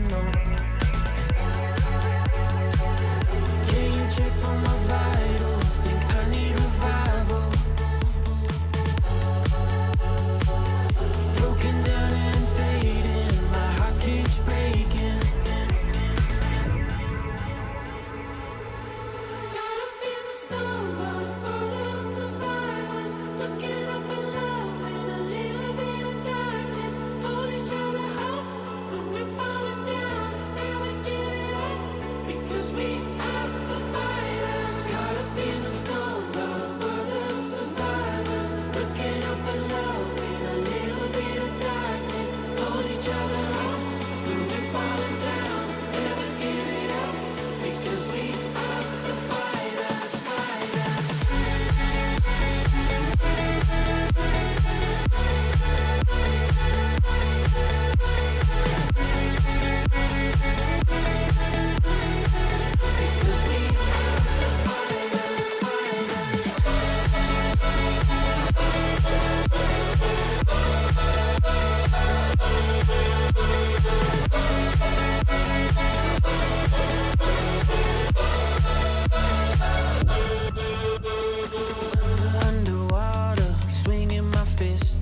know. Can you check for my vitals? Think I need revival. Broken down and fading, my heart keeps breaking. Caught up in the storm, but all the survivors looking up below in a little bit of darkness. Hold each other up when we're falling down. Never give it up because we are the fighters. Caught up in the storm, but all the survivors looking up below in a little bit of darkness. Hold each other up when we're falling down. Never give it up because we are the fighters, fighters. Because we are the fighters, fighters. Underwater, swinging my fist.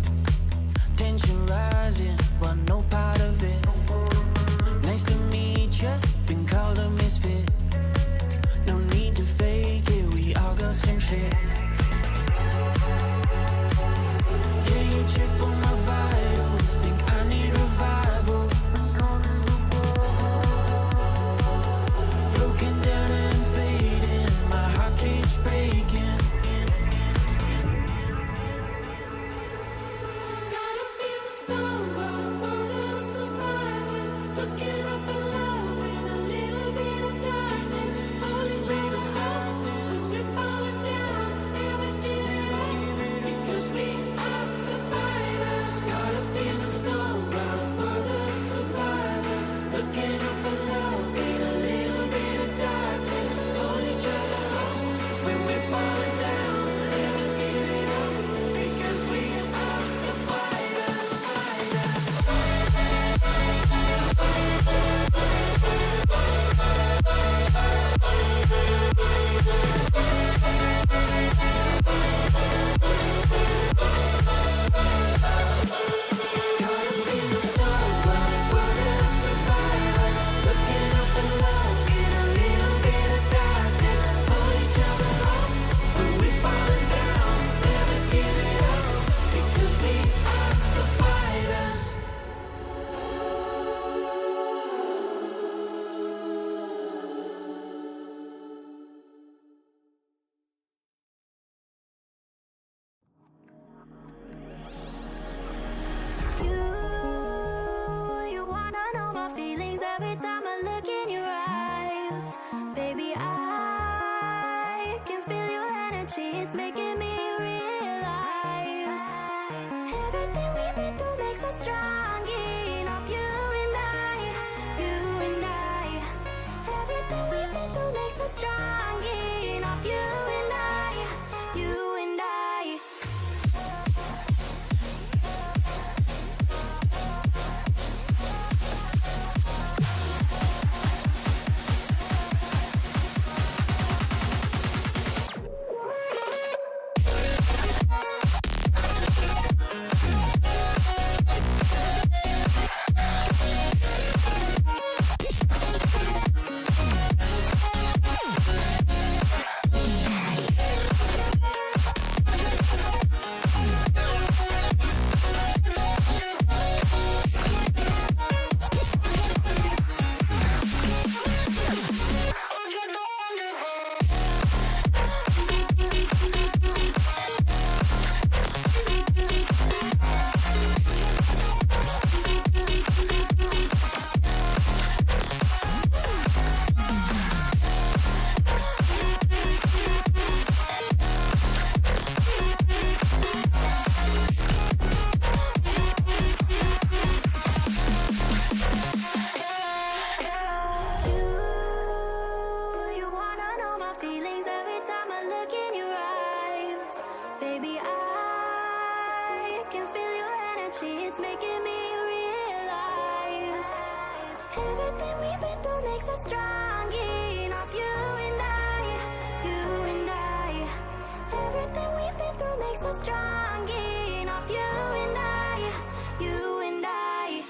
Tension rising, but no part of it. Nice to meet ya, been called a misfit. No need to fake it, we all got some shit. Can you check for my vitals? Think I need revival. Broken down and fading, my heart keeps breaking. Caught up in the storm, but all the survivors looking up below in a little bit of darkness. Hold each other up when we're falling down. Never give it up because we are the fighters. Caught up Everything we've been through makes us strong enough. You and I, you and I. Everything we've been through makes us strong enough. You and I, you and I.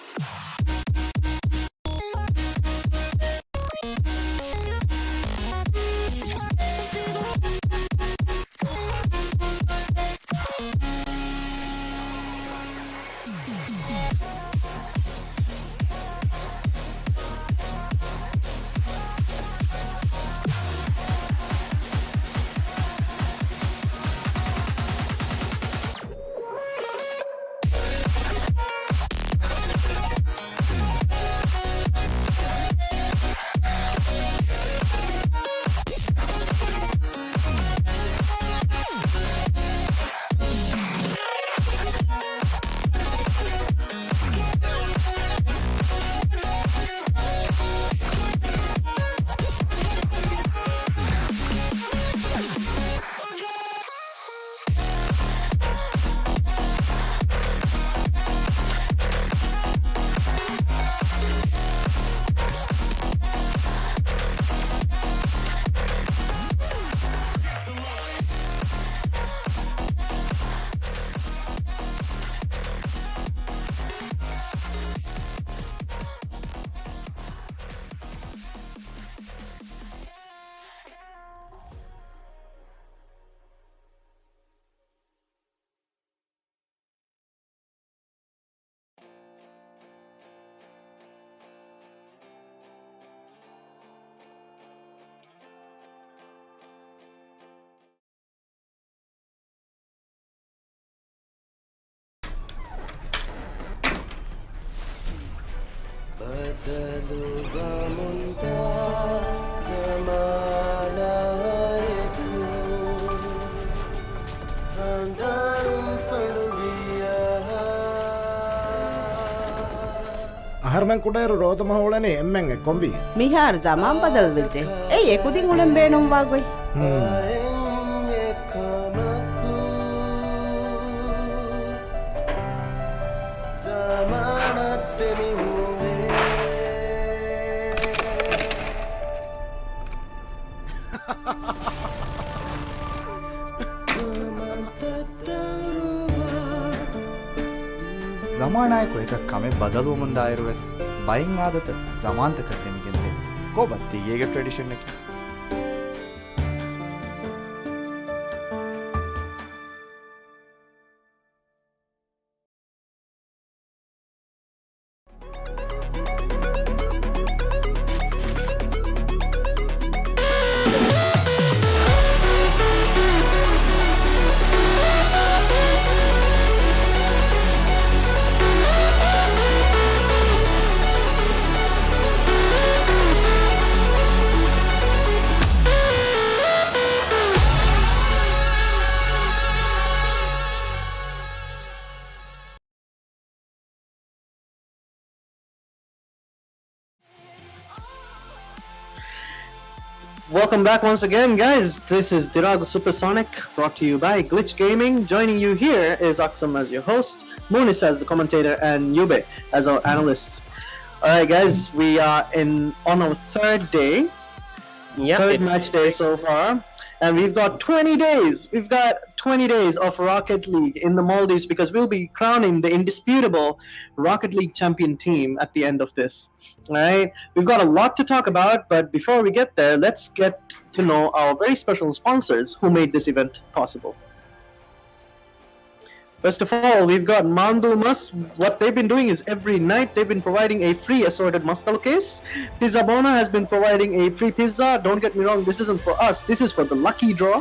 අහර්මන් කුඩේරු රෝතම හෝලනේ එම්මෙන් එක්කොම්වි මිහාර zaman බදල් වෙච්චේ එයි එකුදින් උලම් බේනුම් වාගොයි ಜಮಾನಾಯಕು ಏಕ ಕಮೆ ಬದಲು ಮುಂದಾಯಿರುವೆಸ್ buying ಆದತ ಜಮಾಂತ ಕತ್ತೆ ಮಿಗೆಂದೆ ಕೋ ಬತ್ತಿ ಏಗೆ tradition ನಕಿ Welcome back once again, guys. This is Dhiraagu Supersonic, brought to you by Glitch Gaming. Joining you here is Aksam as your host, Munis as the commentator, and Yube as our analyst. Alright, guys, we are on our third day, third match day so far, and we've got 20 days. We've got 20 days of Rocket League in the Maldives because we'll be crowning the indisputable Rocket League champion team at the end of this. Alright, we've got a lot to talk about, but before we get there, let's get to know our very special sponsors who made this event possible. First of all, we've got Mandu Mas. What they've been doing is every night they've been providing a free assorted mastal case. Pizza Bona has been providing a free pizza. Don't get me wrong, this isn't for us. This is for the lucky draw.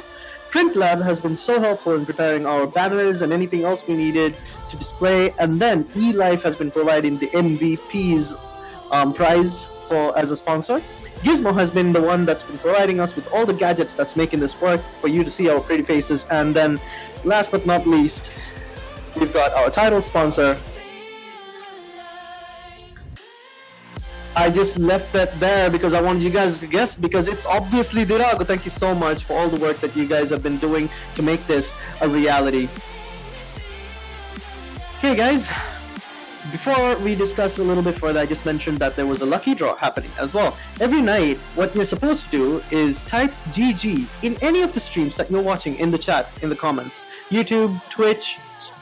Print Lab has been so helpful in preparing our banners and anything else we needed to display. And then eLife has been providing the MVP's prize as a sponsor. Gizmo has been the one that's been providing us with all the gadgets that's making this work for you to see our pretty faces. And then last but not least, we've got our title sponsor. I just left that there because I wanted you guys to guess, because it's obviously Dhiraagu. Thank you so much for all the work that you guys have been doing to make this a reality. Okay, guys, before we discuss a little bit further, I just mentioned that there was a lucky draw happening as well. Every night, what you're supposed to do is type GG in any of the streams that you're watching in the chat, in the comments. YouTube, Twitch,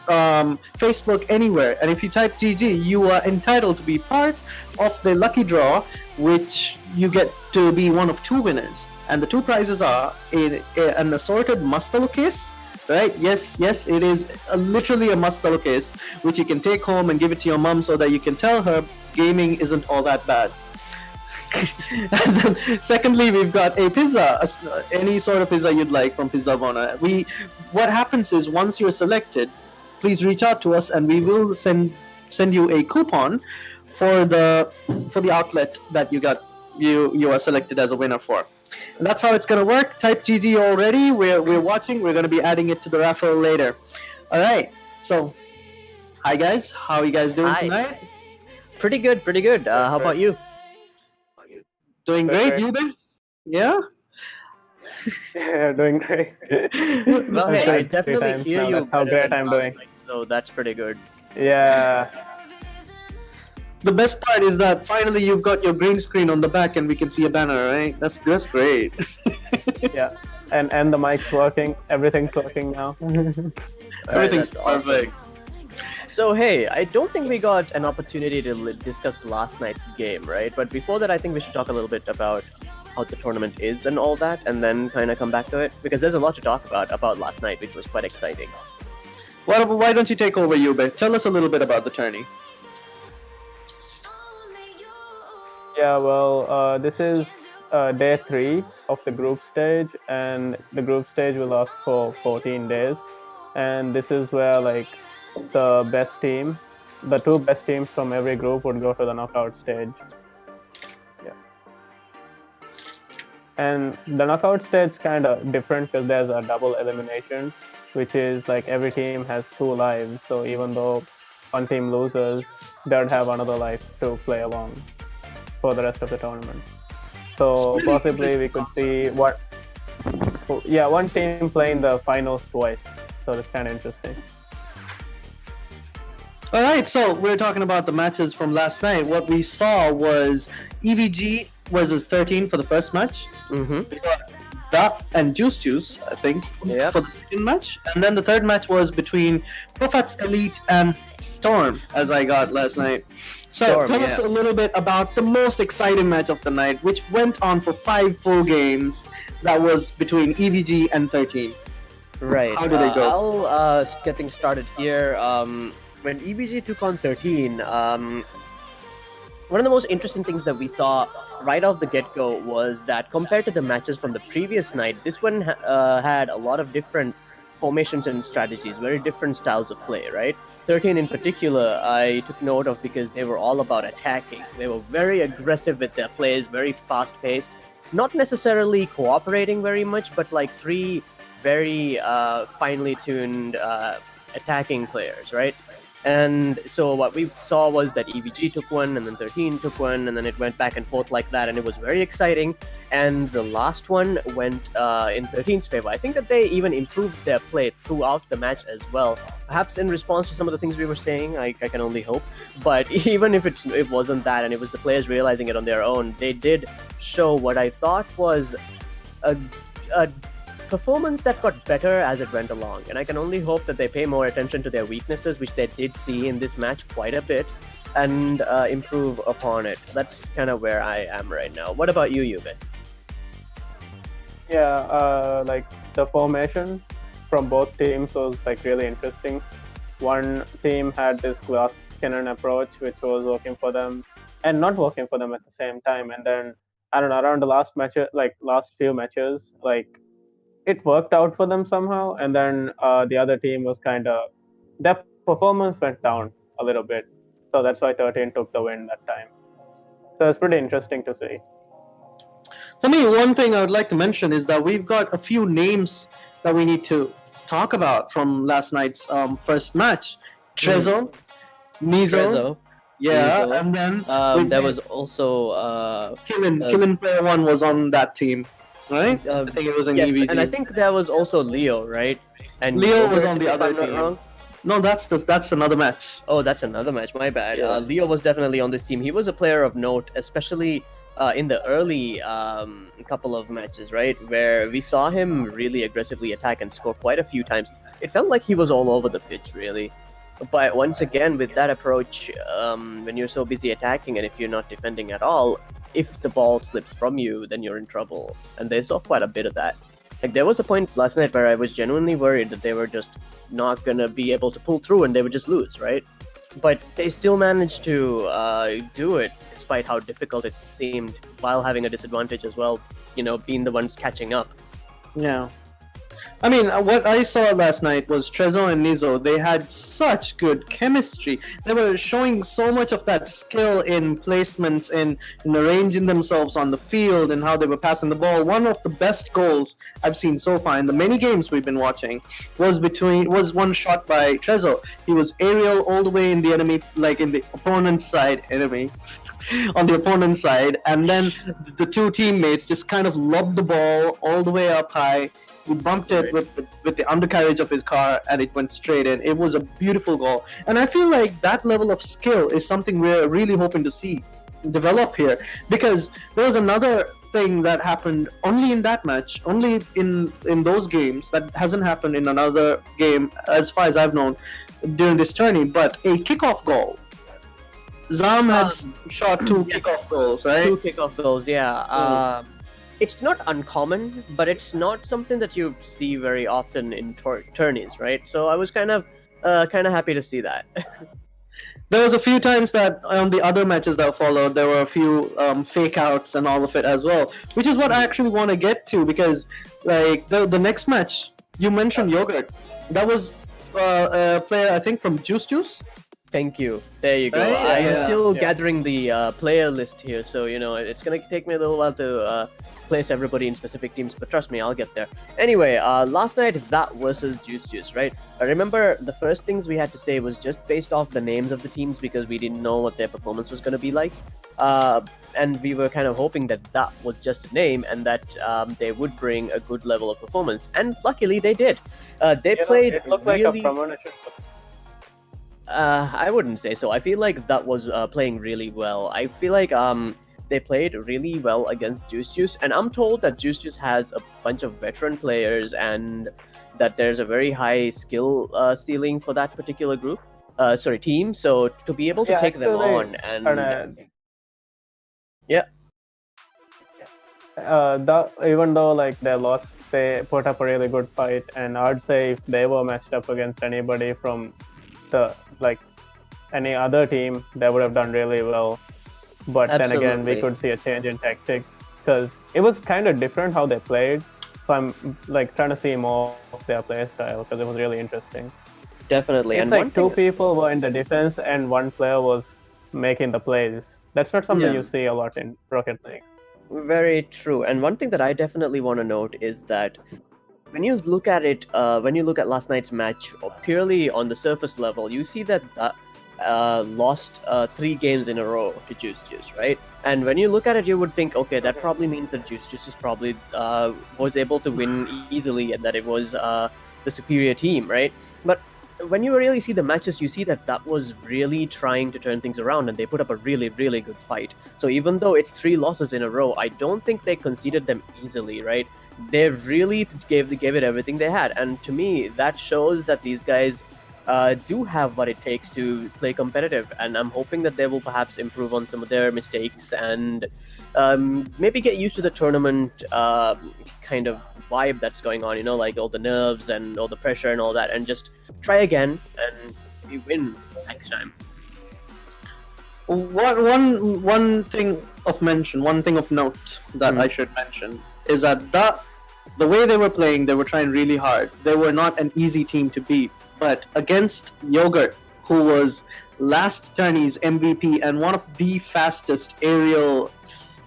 Facebook, anywhere. And if you type GG, you are entitled to be part of the lucky draw, which you get to be one of 2 winners. And the 2 prizes are an assorted Mustalo case. Right? Yes, it is literally a Mustalo case, which you can take home and give it to your mom so that you can tell her gaming isn't all that bad. And then, secondly, we've got a pizza, any sort of pizza you'd like from Pizza Bona. What happens is once you're selected, please reach out to us and we will send you a coupon for the outlet that you are selected as a winner for. And that's how it's going to work. Type GG already. We're watching. We're going to be adding it to the raffle later. All right. So, hi guys. How are you guys doing tonight? Pretty good. How about you? Doing great, Yuben? Yeah? Yeah, doing great. Well, hey, I definitely hear now, you. that's how better great than I'm last doing. night, so that's pretty good. Yeah. The best part is that finally you've got your green screen on the back and we can see a banner, right? That's great. Yeah. And the mic's working. Everything's working now. Everything's that's awesome. perfect. So hey, I don't think we got an opportunity to discuss last night's game, right? But before that, I think we should talk a little bit about how the tournament is and all that, and then kind of come back to it, because there's a lot to talk about last night, which was quite exciting. Why don't you take over, Yube? Tell us a little bit about the tourney. Yeah, well, this is day 3 of the group stage, and the group stage will last for 14 days. And this is where, like, the best team, the 2 best teams from every group would go to the knockout stage. Yeah. And the knockout stage is kind of different because there's a double elimination, which is like every team has 2 lives. So even though one team loses, they'd have another life to play along for the rest of the tournament. So possibly we could see one team playing the finals twice. So it's kind of interesting. All right, so we're talking about the matches from last night. What we saw was EVG versus 13 for the first match. Mm-hmm. We got Da and Juice, I think, Yep. for the second match. And then the third match was between PROFATS Elite and Storm, as I got last night. So Storm, tell us yeah. a little bit about the most exciting match of the night, which went on for 5 full games. That was between EVG and 13. Right. How did it go? I'll getting started here. When EBG took on 13, one of the most interesting things that we saw right off the get-go was that compared to the matches from the previous night, this one had a lot of different formations and strategies, very different styles of play, right? 13 in particular, I took note of because they were all about attacking. They were very aggressive with their plays, very fast-paced, not necessarily cooperating very much, but like 3 very finely tuned attacking players, right? And so what we saw was that EVG took one, and then 13 took one, and then it went back and forth like that, and it was very exciting. And the last one went in 13's favor. I think that they even improved their play throughout the match as well. Perhaps in response to some of the things we were saying, I can only hope. But even if it wasn't that, and it was the players realizing it on their own, they did show what I thought was a performance that got better as it went along, and I can only hope that they pay more attention to their weaknesses, which they did see in this match quite a bit, and improve upon it. That's kind of where I am right now. What about you, Yubin? Yeah, like the formation from both teams was like really interesting. One team had this glass cannon approach, which was working for them and not working for them at the same time. And then I don't know, around the last few matches, like it worked out for them somehow, and then the other team was their performance went down a little bit, so that's why 13 took the win that time. So it's pretty interesting to see. For me, one thing I would like to mention is that we've got a few names that we need to talk about from last night's first match. Trezzo, Mizo, yeah, Mizo. and then There was also Killen player 1 was on that team. Right? I think it was an yes, EVG. and I think there was also Leo, right? And Leo was Yogurt, on the if other I'm not team. wrong. No, that's another match. Oh, that's another match. My bad. Yeah. Leo was definitely on this team. He was a player of note, especially in the early couple of matches, right, where we saw him really aggressively attack and score quite a few times. It felt like he was all over the pitch, really. But once again, with that approach, when you're so busy attacking and if you're not defending at all, if the ball slips from you, then you're in trouble. And they saw quite a bit of that. Like, there was a point last night where I was genuinely worried that they were just not going to be able to pull through and they would just lose, right? But they still managed to do it, despite how difficult it seemed, while having a disadvantage as well, being the ones catching up. Yeah. I mean, what I saw last night was Trezor and Nizo. They had such good chemistry. They were showing so much of that skill in placements, in arranging themselves on the field, and how they were passing the ball. One of the best goals I've seen so far in the many games we've been watching was one shot by Trezor. He was aerial all the way in the enemy, like in the opponent's side, on the opponent's side, and then the two teammates just kind of lobbed the ball all the way up high. He bumped it with the undercarriage of his car, and it went straight in. It was a beautiful goal, and I feel like that level of skill is something we're really hoping to see develop here, because there was another thing that happened only in that match, only in those games, that hasn't happened in another game as far as I've known during this tourney, but a kickoff goal. Zam had shot two kickoff goals, right? Two kickoff goals, yeah. It's not uncommon, but it's not something that you see very often in tourneys, right? So I was kind of happy to see that. There was a few times that on the other matches that followed, there were a few fake outs and all of it as well, which is what I actually want to get to, because like the next match, you mentioned Yogurt. That was a player, I think, from Juice. Thank you. There you go. Right? I am Yeah. still gathering the player list here, so it's gonna take me a little while to place everybody in specific teams, but trust me, I'll get there. Anyway, last night, that versus Juice, right? I remember the first things we had to say was just based off the names of the teams, because we didn't know what their performance was gonna be like. And we were kind of hoping that was just a name and that they would bring a good level of performance. And luckily, they did. They played it looked really... like a premonition. I wouldn't say so. I feel like that was playing really well. I feel like they played really well against Juice, and I'm told that Juice has a bunch of veteran players and that there's a very high skill ceiling for that particular team. So to be able to take them on and even though like they lost, they put up a really good fight, and I'd say if they were matched up against anybody from any other team, they would have done really well. But then again, we could see a change in tactics, because it was kind of different how they played. So I'm like trying to see more of their play style, because it was really interesting. definitely. It's And like two people were in the defense and one player was making the plays. That's not something Yeah. you see a lot in Rocket League. Very true. And one thing that I definitely want to note is that when you look at it, when you look at last night's match, purely on the surface level, you see that lost 3 games in a row to Juice, right? And when you look at it, you would think, okay, that probably means that Juice is probably was able to win easily and that it was the superior team, right? But when you really see the matches, you see that was really trying to turn things around, and they put up a really, really good fight. So even though it's 3 losses in a row, I don't think they conceded them easily, right? They really gave it everything they had, and to me, that shows that these guys do have what it takes to play competitive, and I'm hoping that they will perhaps improve on some of their mistakes and maybe get used to the tournament kind of vibe that's going on, like all the nerves and all the pressure and all that, and just try again and maybe win next time. One thing of note that I should mention is that the way they were playing, they were trying really hard. They were not an easy team to beat, but against Yogurt, who was last tourney's MVP and one of the fastest aerial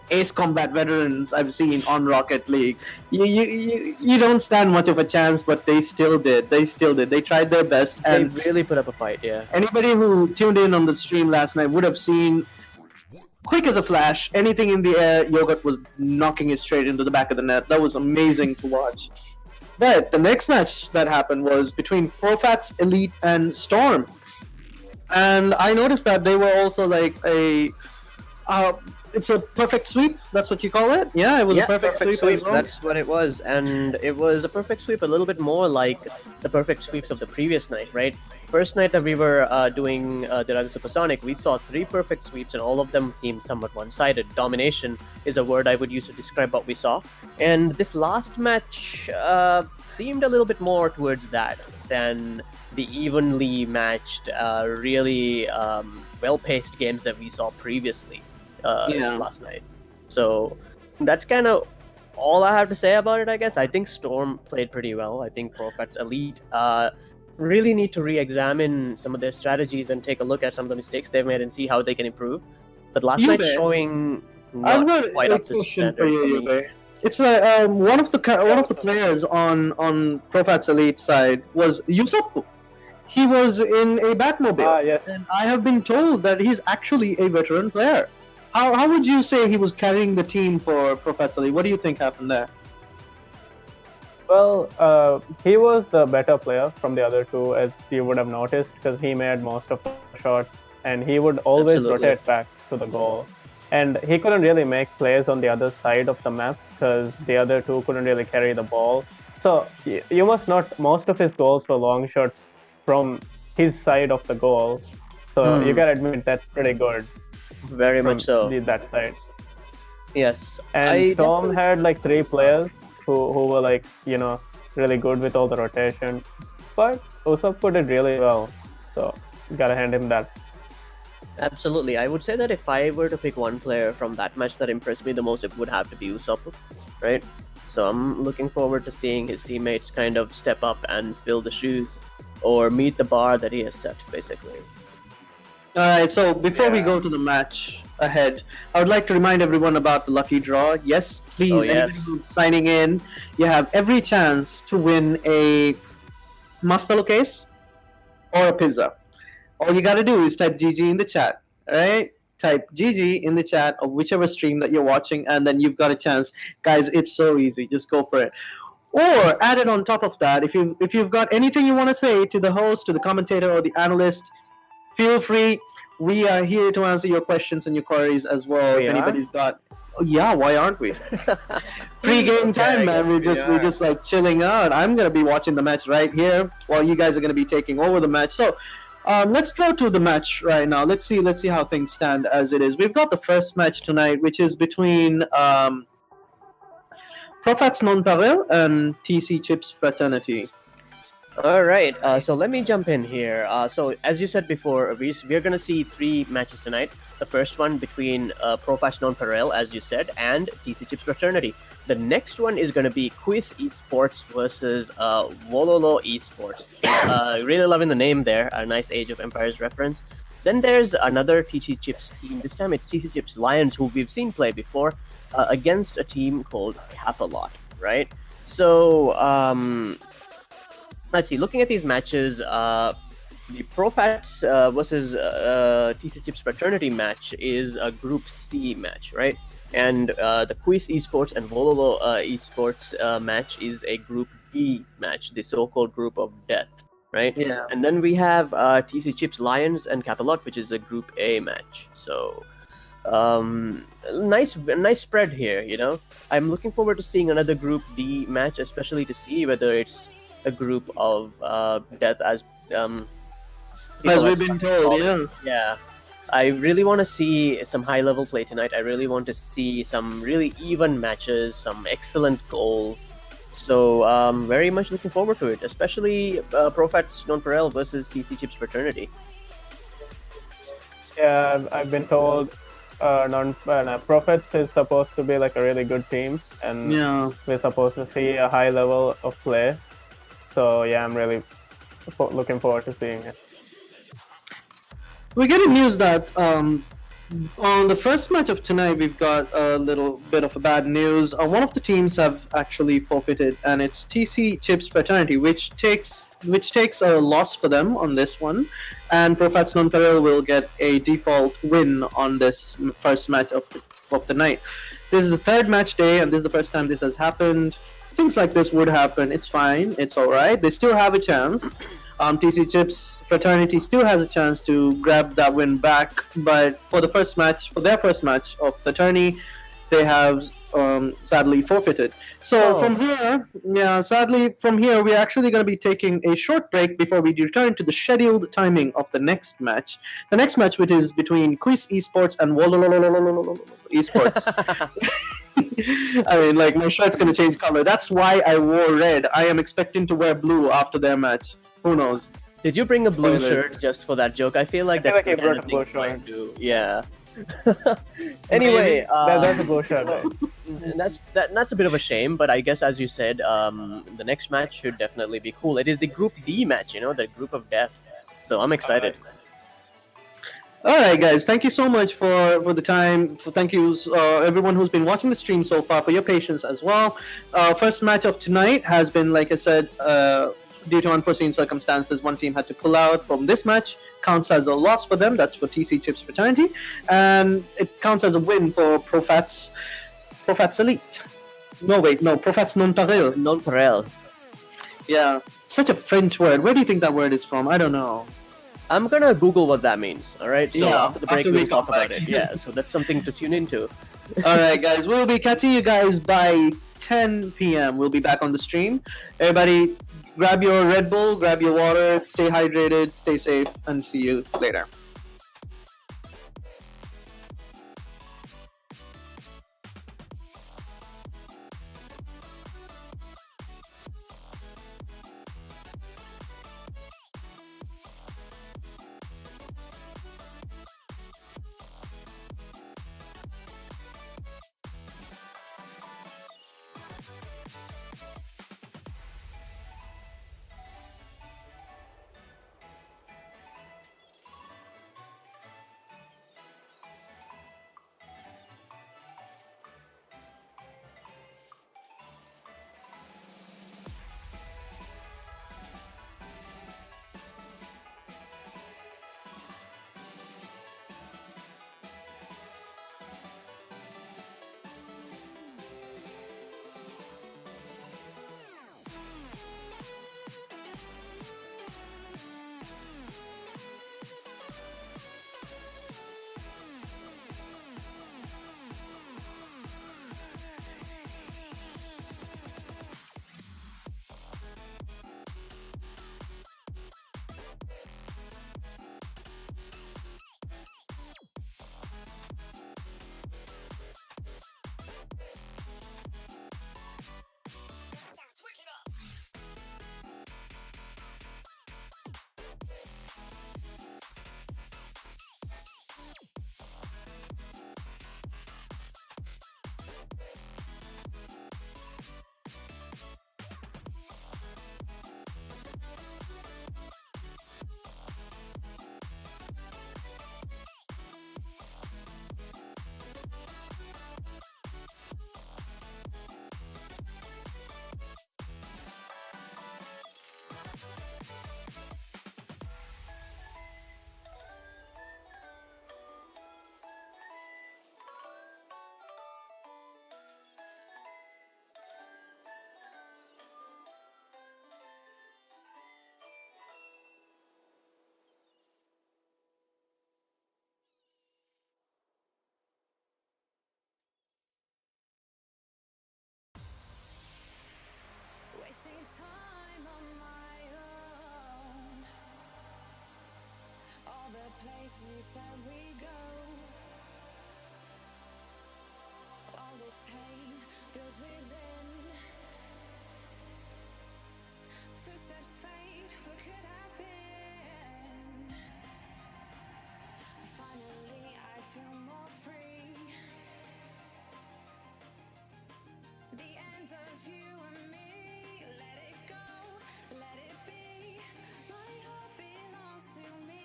ace combat veterans I've seen on Rocket League, you don't stand much of a chance, but they still did. They tried their best, and They really put up a fight, yeah. anybody who tuned in on the stream last night would have seen, quick as a flash, anything in the air, Yogurt was knocking it straight into the back of the net. That was amazing to watch. But the next match that happened was between ProFats, Elite, and Storm. And I noticed that they were also like it's a perfect sweep. That's what you call it? Yeah, it was a perfect sweep. As well. That's what it was, and it was a perfect sweep, a little bit more like the perfect sweeps of the previous night, right? First night that we were doing Dhiraagu Supersonic, we saw 3 perfect sweeps, and all of them seemed somewhat one-sided. Domination is a word I would use to describe what we saw, and this last match seemed a little bit more towards that than the evenly matched, really well-paced games that we saw previously last night. So that's kind of all I have to say about it, I guess. I think Storm played pretty well. I think ProFats Elite really need to re-examine some of their strategies and take a look at some of the mistakes they've made and see how they can improve. But last night showing I've not got quite a up to question standard for you, for me. Yube. It's one of the players on ProFats Elite side was Yusup. He was in a Batmobile. Yes. And I have been told that he's actually a veteran player. How would you say he was carrying the team for ProFats Elite? What do you think happened there? Well, he was the better player from the other two, as you would have noticed, because he made most of the shots, and he would always Absolutely. rotate back to the goal. And he couldn't really make plays on the other side of the map because the other two couldn't really carry the ball. So you must not. Most of his goals were long shots from his side of the goal. So you gotta admit that's pretty good. Very from much so. That side. Yes. And Storm definitely- had like 3 players who were like, really good with all the rotation. But Usopp put it really well. So gotta hand him that. Absolutely. I would say that if I were to pick one player from that match that impressed me the most, it would have to be Usopp, right? So I'm looking forward to seeing his teammates kind of step up and fill the shoes or meet the bar that he has set, basically. Alright, so before we go to the match ahead, I would like to remind everyone about the lucky draw. Yes, please, Oh, anybody yes. who's signing in, you have every chance to win a Mastalo case or a pizza. All you gotta do is type GG in the chat, alright? Type GG in the chat of whichever stream that you're watching, and then you've got a chance. Guys, it's so easy. Just go for it. Or add it on top of that. If you've got anything you want to say to the host, to the commentator, or the analyst, feel free. We are here to answer your questions and your queries as well. We if are? anybody's got, oh, yeah, why aren't we? Pre-game time, man. We're just like chilling out. I'm gonna be watching the match right here, while you guys are gonna be taking over the match. So, let's go to the match right now. Let's see how things stand as it is. We've got the first match tonight, which is between PROFATS NONPAREIL and TC Chips Fraternity. All right, so let me jump in here. So as you said before, we're going to see 3 matches tonight. The first one between PROFATS NONPAREIL, as you said, and TC Chips Fraternity. The next one is going to be KUIS Esports versus WOLOLO Esports. Really loving the name there, a nice Age of Empires reference. Then there's another TC Chips team. This time it's TC Chips Lions, who we've seen play before, against a team called CAPALOT, right? So, let's see. Looking at these matches, the ProFats versus TC Chips Fraternity match is a Group C match, right? And the KUIS Esports and WOLOLO Esports match is a Group D match, the so-called Group of Death, right? Yeah. And then we have TC Chips Lions and CAPALOT, which is a Group A match. So, nice spread here. I'm looking forward to seeing another Group D match, especially to see whether it's a group of death as we've been told, yeah. I really want to see some high level play tonight. I really want to see some really even matches, some excellent goals. So very much looking forward to it, especially PROFATS NONPAREIL versus TC Chips Fraternity. Yeah, I've been told PROFATS is supposed to be like a really good team, and we're supposed to see a high level of play. So yeah, I'm really looking forward to seeing it. We're getting news that on the first match of tonight, we've got a little bit of bad news. One of the teams have actually forfeited, and it's TC Chips Fraternity, which takes a loss for them on this one, and PROFATS NONPAREIL will get a default win on this first match of the night. This is the 3rd match day, and this is the first time this has happened. things like this would happen. It's fine. It's all right. They still have a chance. TC Chips Fraternity still has a chance to grab that win back, but for their first match of the tourney, they have sadly forfeited. So sadly from here, we're actually going to be taking a short break before we return to the scheduled timing of the next match. The next match, which is between KUIS Esports and WOLOLO Esports. I mean, like, my shirt's going to change color. That's why I wore red. I am expecting to wear blue after their match. Who knows? Did you bring a blue Spoilers. shirt just for that joke? I feel like I that's feel like the I kind of brought a thing blue you might shirt. do. Yeah. Anyway, That's a blue shirt. Right? that's a bit of a shame, but I guess, as you said, the next match should definitely be cool. It is the Group D match, the Group of Death. So I'm excited. All right, guys. Thank you so much for the time. Thank you, everyone who's been watching the stream so far, for your patience as well. First match of tonight has been, like I said, due to unforeseen circumstances, one team had to pull out from this match. Counts as a loss for them. That's for TC Chips Fraternity, and it counts as a win for PROFATS Elite. No, wait, no, PROFATS NONPAREIL. NONPAREIL. Yeah, such a French word. Where do you think that word is from? I don't know. I'm gonna Google what that means. All right. So Yeah, after the break, after we we'll talk come about back. it. Yeah. So that's something to tune into. All right, guys. We'll be catching you guys by 10 p.m. We'll be back on the stream. Everybody, grab your Red Bull, grab your water, stay hydrated, stay safe, and see you later. Wasting time on my own. All the places you said we go. All this pain builds within. Footsteps fade, what could have been? Finally I feel more free. The end of you and me. Let it go, let it be. My heart belongs to me.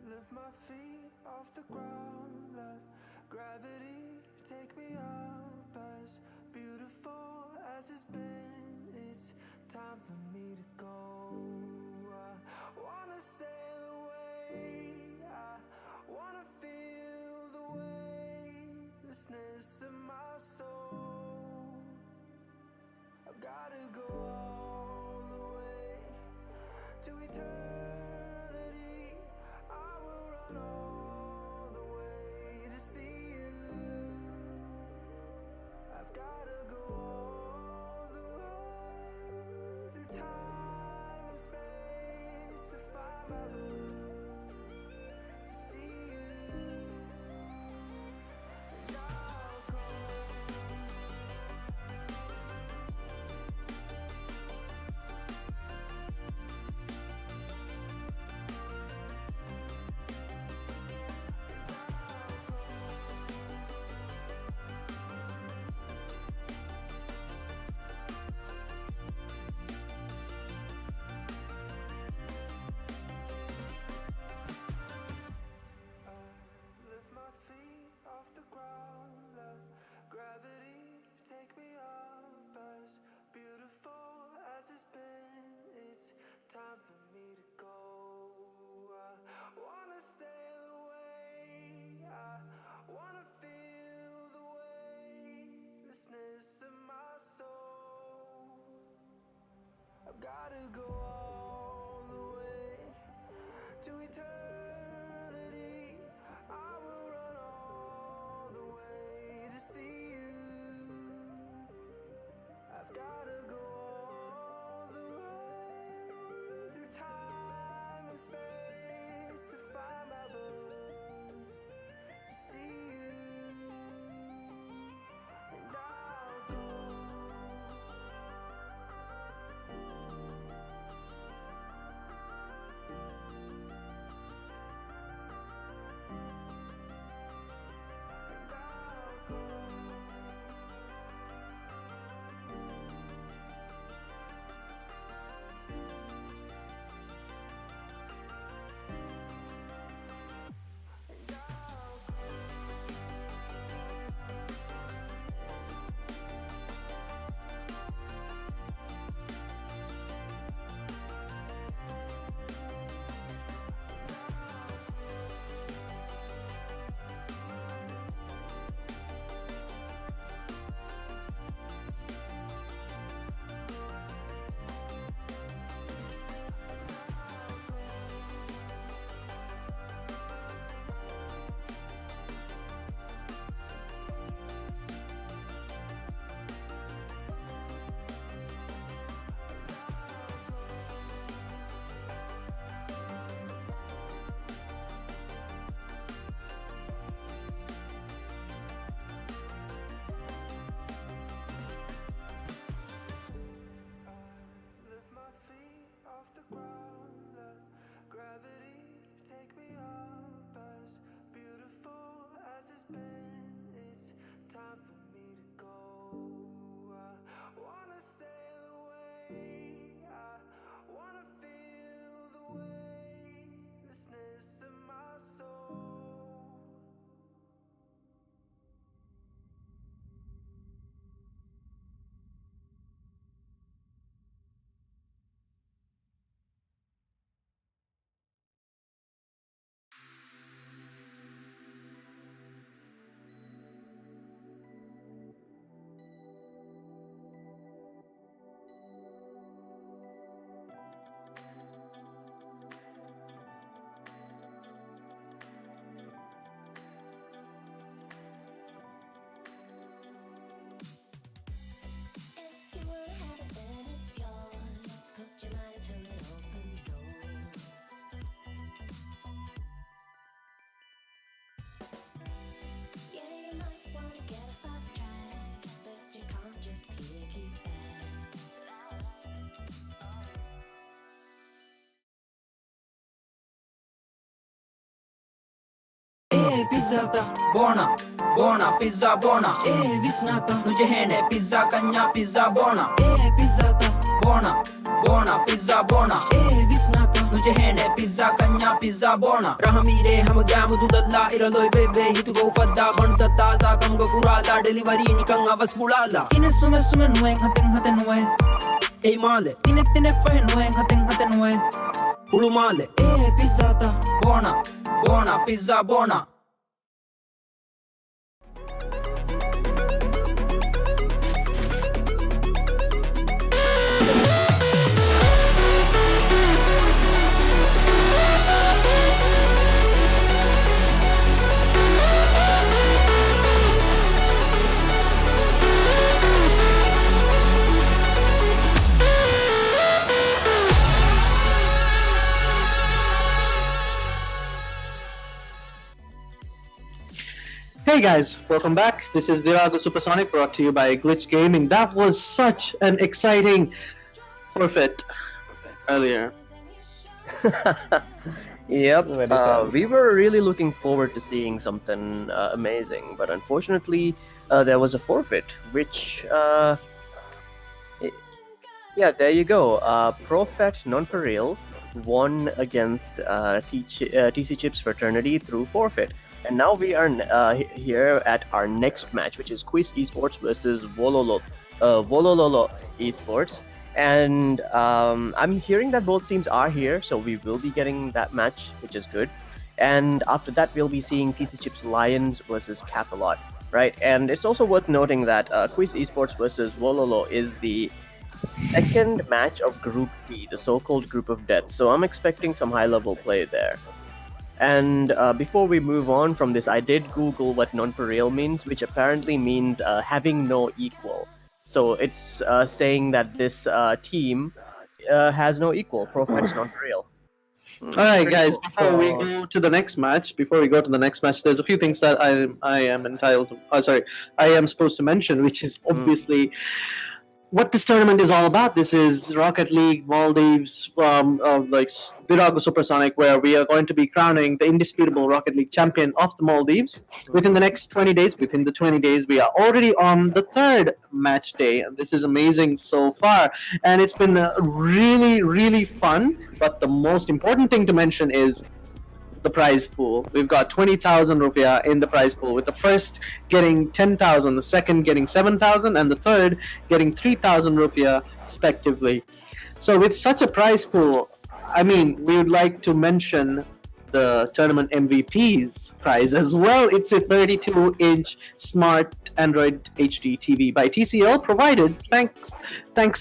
Lift my feet off the ground, let gravity take me up. As beautiful as it's been, it's time for me to go. I wanna sail away, I wanna feel the weightlessness of my soul. I've gotta go all the way to eternity. I will run all the way to see you. I've gotta go all the way through time and space if I'm ever to see you. And I'll go. Lift my feet off the ground, let gravity take me up. As beautiful as it's been, it's time for me to go. I wanna sail away, I wanna feel the weightlessness of my soul. I've gotta go all the way to eternity. I will run all the way to see you. I've gotta go all the way through time and space if I'm ever to see you. And I'll go. And I'll go. And I'll go. Lift my feet off the ground, let gravity take me up. As beautiful as it's been, it's time for me to go. I wanna sail away, I wanna feel the weightlessness of my soul. pizzata buona buona pizza buona visnata nu jehene pizza kanya pizza buona pizzata buona buona pizza buona visnata nu jehene pizza kanya pizza buona rahmire hum gamu dudalla iraloi bebe hitu go fadda banta taza kam go kurala delivery nikan avas bulala ine sume sume nueng haten nueng ei male tine fai nueng haten nueng ulu male pizzata buona buona pizza buona. Hey guys, welcome back. This is Dhiraagu Supersonic, brought to you by Glitch Gaming. That was such an exciting forfeit earlier. Yep. Very sad. We were really looking forward to seeing something amazing, but unfortunately, there was a forfeit, which, yeah, there you go. PROFATS NONPAREIL won against TC Chips Fraternity through forfeit. And now we are here at our next match, which is KUIS Esports versus WOLOLO Esports. And I'm hearing that both teams are here, so we will be getting that match, which is good. And after that, we'll be seeing TC Chips Lions versus CAPALOT, right? And it's also worth noting that KUIS Esports versus WOLOLO is the second match of Group D, the so-called Group of Death. So I'm expecting some high-level play there. And before we move on from this, I did Google what non-pareil means, which apparently means having no equal. So it's saying that this team has no equal. PROFATS non-pareil. All right, guys. cool. Before we go to the next match, there's a few things that I am entitled to. I am supposed to mention, which is obviously what this tournament is all about. This is Rocket League Maldives, like Dhiraagu Supersonic, where we are going to be crowning the indisputable Rocket League champion of the Maldives within the next 20 days. Within the 20 days, we are already on the third match day, and this is amazing so far. And it's been really, really fun. But the most important thing to mention is the prize pool. We've got 20,000 rupiah in the prize pool, with the first getting 10,000, the second getting 7,000, and the third getting 3,000 rupiah respectively. So with such a prize pool, I mean, we would like to mention the tournament MVP's prize as well. It's a 32-inch smart Android HD TV by TCL, provided thanks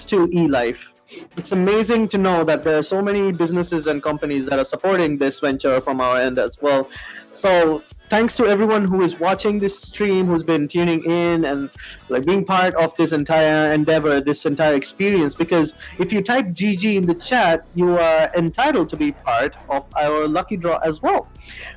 to eLife. It's amazing to know that there are so many businesses and companies that are supporting this venture from our end as well. So thanks to everyone who is watching this stream, who's been tuning in and like being part of this entire endeavor, this entire experience. Because if you type GG in the chat, you are entitled to be part of our lucky draw as well.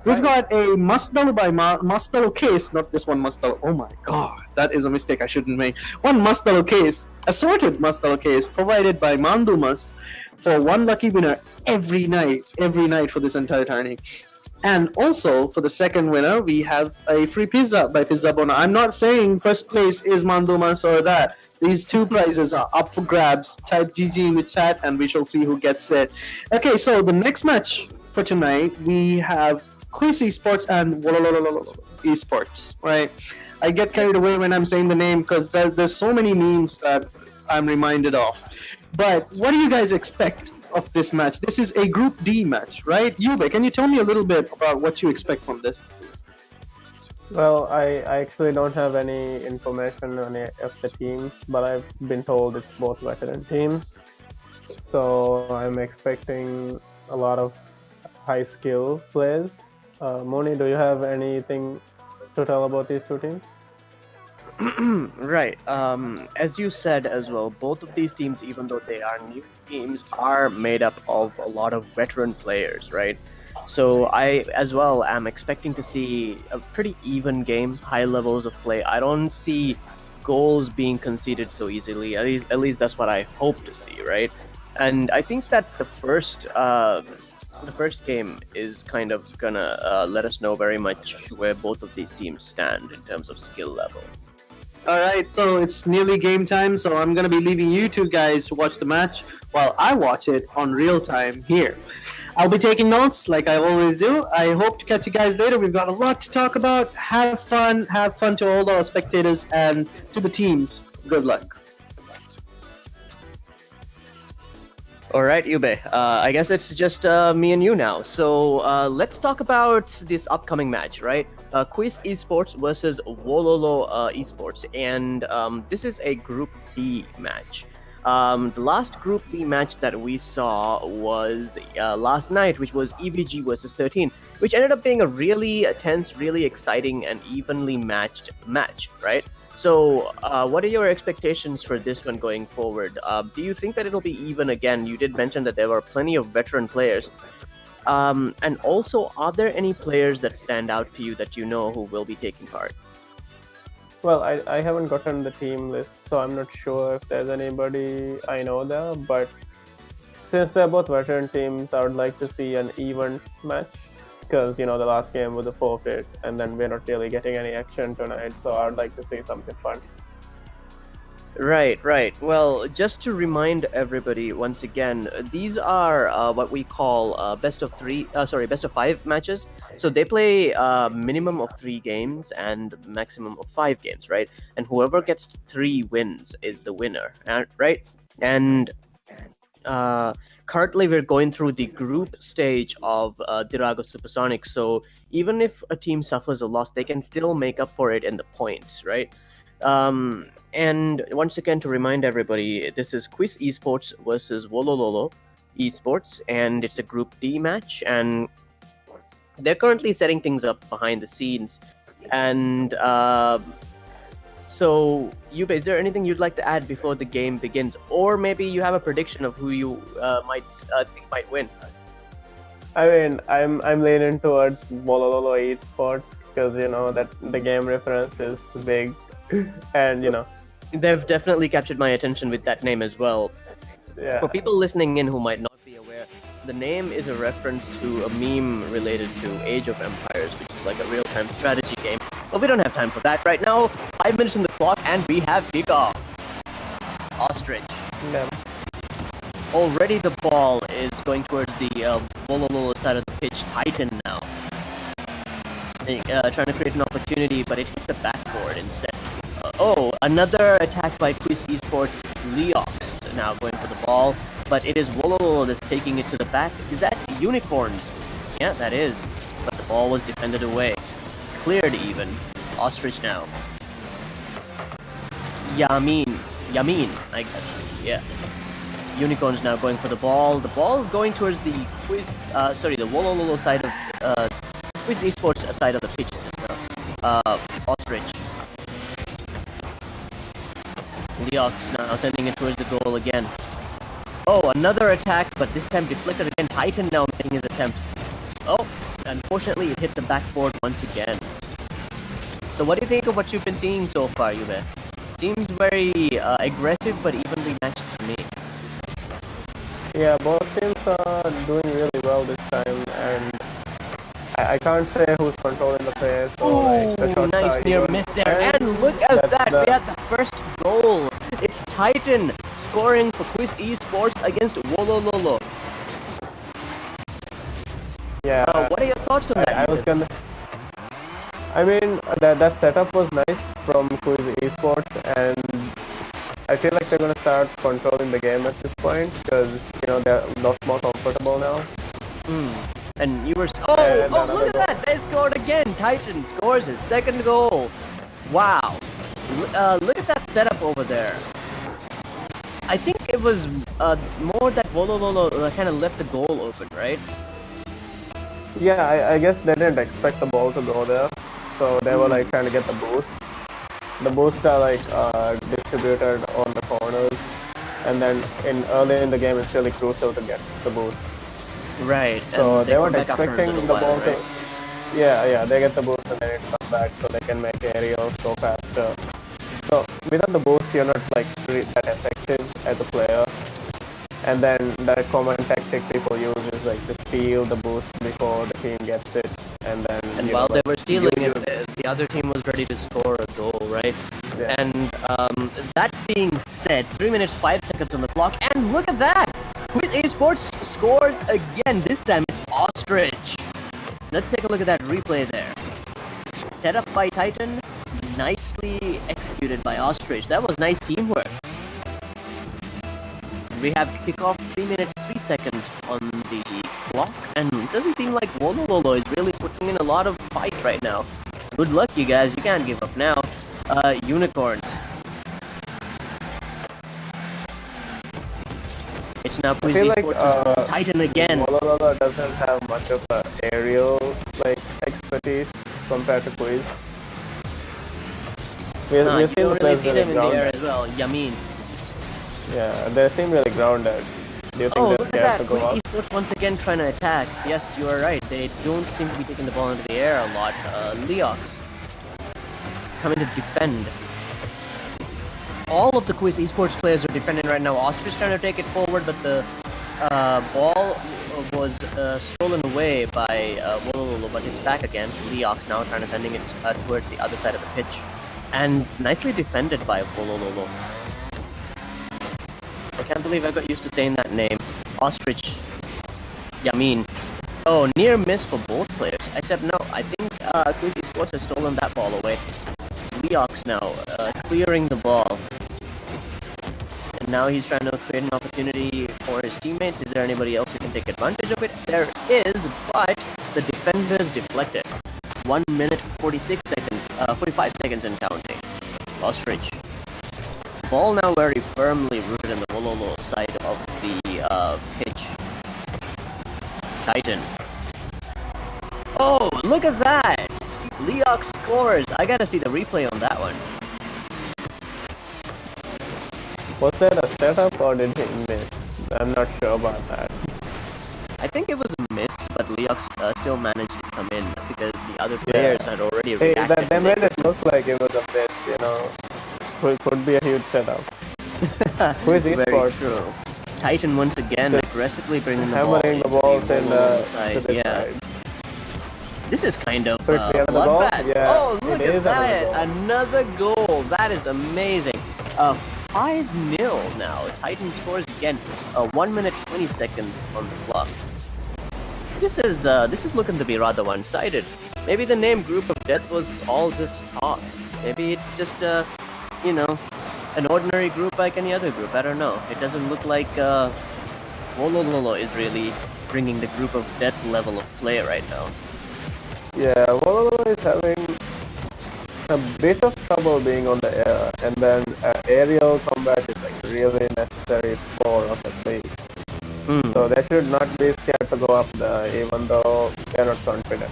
We've got a Masdalu by Masdalu case, not this one Masdalu. Oh my god, that is a mistake I shouldn't make. One Masdalu case, assorted Masdalu case provided by Mandumas for one lucky winner every night for this entire tourney. And also, for the second winner, we have a free pizza by Pizza Bona. I'm not saying first place is Mandumas or that. These two prizes are up for grabs. Type GG in the chat and we shall see who gets it. Okay, so the next match for tonight, we have KUIS Esports and WOLOLO Esports, right? I get carried away when I'm saying the name because there's so many memes that I'm reminded of. But what do you guys expect of this match? This is a Group D match, right? Yube, can you tell me a little bit about what you expect from this? Well, I actually don't have any information on any of the teams, but I've been told it's both veteran teams. So I'm expecting a lot of high skill players. Moni, do you have anything to tell about these two teams? Right. As you said as well, both of these teams, even though they are new teams, are made up of a lot of veteran players, right? So I, as well, am expecting to see a pretty even game, high levels of play. I don't see goals being conceded so easily. At least that's what I hope to see, right? And I think that the first the first game is kind of gonna let us know very much where both of these teams stand in terms of skill level. All right, so it's nearly game time, so I'm going to be leaving you two guys to watch the match while I watch it on real time here. I'll be taking notes like I always do. I hope to catch you guys later. We've got a lot to talk about. Have fun to all our spectators and to the teams. Good luck. All right, Yube. I guess it's just me and you now. So let's talk about this upcoming match, right? KUIS Esports versus WOLOLO Esports, and this is a Group D match. The last Group D match that we saw was last night, which was EVG versus 13, which ended up being a really tense, really exciting, and evenly matched match, right? So, what are your expectations for this one going forward? Do you think that it'll be even again? You did mention that there were plenty of veteran players. And also, are there any players that stand out to you that you know who will be taking part? Well, I haven't gotten the team list, so I'm not sure if there's anybody I know there. But since they're both veteran teams, I would like to see an even match. Because, the last game was a forfeit, and then we're not really getting any action tonight, so I would like to see something fun. Right. Well, just to remind everybody once again, these are what we call best of 5 matches. So they play minimum of 3 games and maximum of 5 games, right? And whoever gets 3 wins is the winner, right? And currently we're going through the group stage of Dhiraagu Supersonic. So even if a team suffers a loss, they can still make up for it in the points, right? And once again, to remind everybody, this is KUIS Esports versus WOLOLO Esports, and it's a Group D match, and they're currently setting things up behind the scenes. And so, Yube, is there anything you'd like to add before the game begins? Or maybe you have a prediction of who you might think might win? I mean, I'm leaning towards WOLOLO Esports because, that the game reference is big. And, They've definitely captured my attention with that name as well. Yeah. For people listening in who might not be aware, the name is a reference to a meme related to Age of Empires, which is like a real-time strategy game. But we don't have time for that right now. 5 minutes on the clock, and we have kickoff. Ostrich. Yeah. Already the ball is going towards the WOLOLO side of the pitch. Titan now. Trying to create an opportunity, but it hit the backboard instead. Another attack by KUIS Esports. Leox now going for the ball, but it is WOLOLO that's taking it to the back. Is that Unicorns? Yeah, that is. But the ball was defended away. Cleared even. Ostrich now. Yamin, I guess. Yeah. Unicorns now going for the ball. The ball is going towards the the WOLOLO side of KUIS Esports side of the pitch just now. Ostrich. Leox now sending it towards the goal again. Another attack, but this time deflected again. Titan now making his attempt. Unfortunately it hit the backboard once again. So what do you think of what you've been seeing so far, Yube? Seems very aggressive but evenly matched to me. Yeah, both teams are doing really well this time, and I can't say who's controlling the play. So the shots nice are near even. miss there. And look at that, we had the first goal. It's Titan scoring for KUIS Esports against WOLOLO. Yeah. What are your thoughts on that? I mean, that setup was nice from KUIS Esports, and I feel like they're gonna start controlling the game at this point because they're a lot more comfortable now. And you were look at that! They scored again. Titan scores his second goal. Wow! Look at that setup over there. I think it was more that WOLOLO kind of left the goal open, right? Yeah, I guess they didn't expect the ball to go there, so they were like trying to get the boost. The boosts are like distributed on the corners, and then early in the game it's really crucial to get the boost. Right. So they weren't expecting the ball to. Right? Yeah, they get the boost and then it comes back, so they can make aerials go faster. So without the boost, you're not like really that effective as a player. And then the common tactic people use is like to steal the boost before the team gets it, and then And you while know, they like, were stealing you- it, the other team was ready to score a goal, right? Yeah. And that being said, 3 minutes 5 seconds on the clock, and look at that! Quiz Esports scores again. This time it's Ostrich. Let's take a look at that replay there. Set up by Titan, nicely executed by Ostrich. That was nice teamwork. We have kickoff 3 minutes 3 seconds on the clock, and it doesn't seem like WOLOLO is really putting in a lot of fight right now. Good luck, you guys. You can't give up now. Unicorn. It's now I feel Quiz like Esports Titan again. WOLOLO doesn't have much of a aerial like expertise compared to Quiz. You We've seen don't the really players see really them in the air grounded. as well. Yamin. Yeah, they seem really grounded. Do you think Oh, they're look scared at to that. go Quiz up? Esports once again trying to attack. Yes, you are right. They don't seem to be taking the ball into the air a lot. Leox coming to defend. All of the Quiz Esports players are defending right now. Ostrich trying to take it forward, but the ball was stolen away by WOLOLO, but it's back again. Leox now trying to sending it towards the other side of the pitch. And nicely defended by WOLOLO. I can't believe I got used to saying that name. Ostrich. Yamin. Oh, near miss for both players. Except no, I think Quiz Esports has stolen that ball away. Leox now clearing the ball. And now he's trying to create an opportunity for his teammates. Is there anybody else who can take advantage of it? There is, but the defenders deflected. 1 minute 45 seconds and counting. Ostrich. Ball now very firmly rooted in the WOLOLO side of the pitch. Titan. Oh, look at that! Leox scores. I gotta see the replay on that one. Was that a setup or did he miss? I'm not sure about that. I think it was a miss, but Leox still managed to come in because the other players had already Hey, reacted. they made it look like it was a miss, you know. Could be a huge setup. Quiz Very Esports true. Titan once again Just aggressively bringing the ball hammering the into balls in WOLOLO to side. the Yeah. side. This is kind of Could it be another ball? bloodbath. Yeah, Oh, look it at is another that! goal. Another goal. That is amazing. 5-0 now. Titan scores again. 1 minute 20 seconds on the clock. This is looking to be rather one-sided. Maybe the name Group of Death was all just talk. Maybe it's just you know, an ordinary group like any other group. I don't know. It doesn't look like WOLOLO is really bringing the Group of Death level of play right now. Yeah, WOLOLO is having a bit of trouble being on the air, and then aerial combat is like really necessary core of the league. So they should not be scared to go up there, even though they're not confident.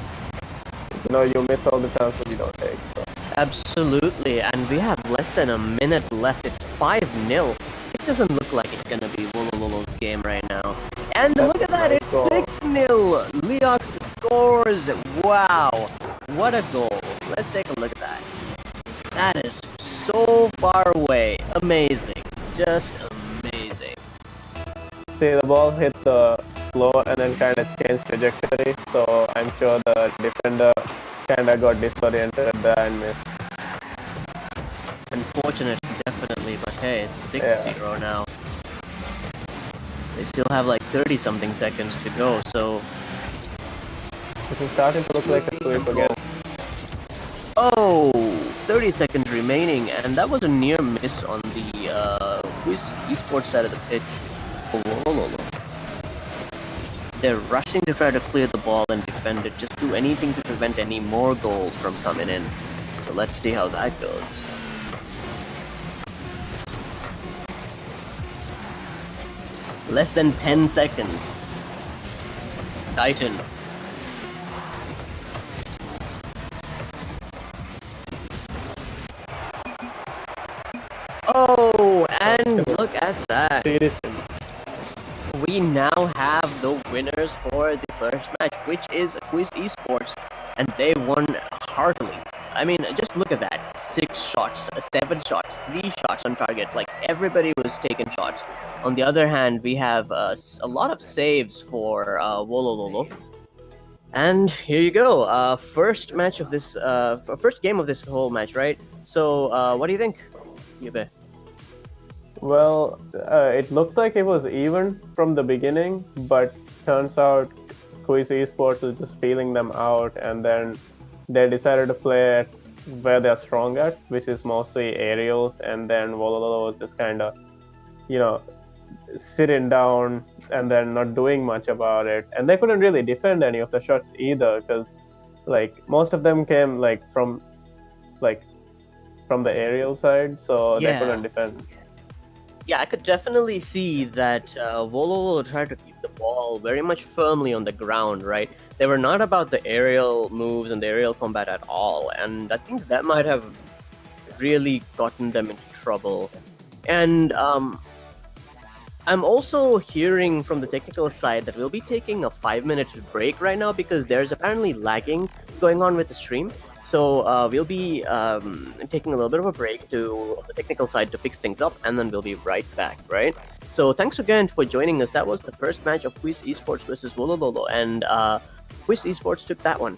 You know, you miss all the chances you don't take. So. Absolutely, and we have less than a minute left. It's 5-0. It doesn't look like it's gonna be WOLOLO's game right now. And That's look at a that, nice it's goal. 6-0. Leox scores. Wow, what a goal. Let's take a look at that. That is so far away. Amazing. Just amazing. See, the ball hit the floor and then kind of changed trajectory, so I'm sure the defender kind of got disoriented there and missed. Unfortunate, definitely, but hey, it's 6-0 now. They still have like 30-something seconds to go, so... This is starting to look like a sweep again. Oh, 30 seconds remaining, and that was a near miss on the Quiz Esports side of the pitch for WOLOLO. They're rushing to try to clear the ball and defend it, just do anything to prevent any more goals from coming in. So let's see how that goes. Less than 10 seconds. Titan. Oh, and look at that. Seriously. We now have the winners for the first match, which is Quiz Esports, and they won heartily. I mean, just look at that. 6 shots, 7 shots, 3 shots on target. Like, everybody was taking shots. On the other hand, we have a lot of saves for WOLOLO. And here you go. First match of this, first game of this whole match, right? So, what do you think, Yube? Well, it looked like it was even from the beginning, but turns out KUIS Esports is just feeling them out, and then they decided to play at where they're strong at, which is mostly aerials, and then WOLOLO was just kind of, sitting down and then not doing much about it. And they couldn't really defend any of the shots either, because most of them came from the aerial side, so they couldn't defend. Yeah, I could definitely see that WOLOLO tried to keep the ball very much firmly on the ground, right? They were not about the aerial moves and the aerial combat at all, and I think that might have really gotten them into trouble. And I'm also hearing from the technical side that we'll be taking a 5-minute break right now because there's apparently lagging going on with the stream. So we'll be taking a little bit of a break to the technical side to fix things up, and then we'll be right back, right? So thanks again for joining us. That was the first match of KUIS Esports versus WOLOLO, and KUIS Esports took that one.